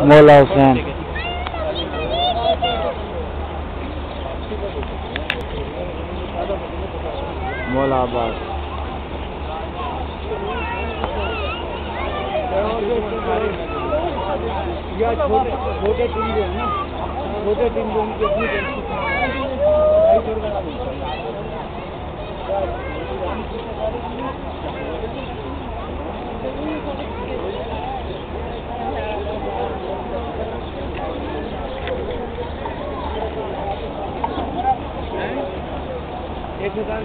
मौला हुसैन मौला अब्बास छोटे टीम जो है ना छोटे टीम जो उनकी अपनी एक हजार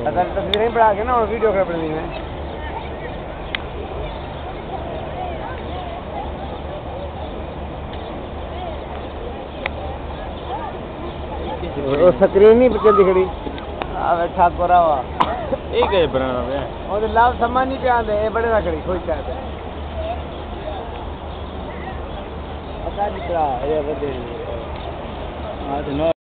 अगर तस्वीरें बढ़ा के ना और वीडियो कर पड़ेगी में वो स्क्रीन ही जल्दी खड़ी बैठा कोरा हुआ एक है बनाना है और लाभ सम्मान नहीं पे आंदे ये बड़े ना खड़ी कोई चाहते पता नहीं क्या ये बदे आज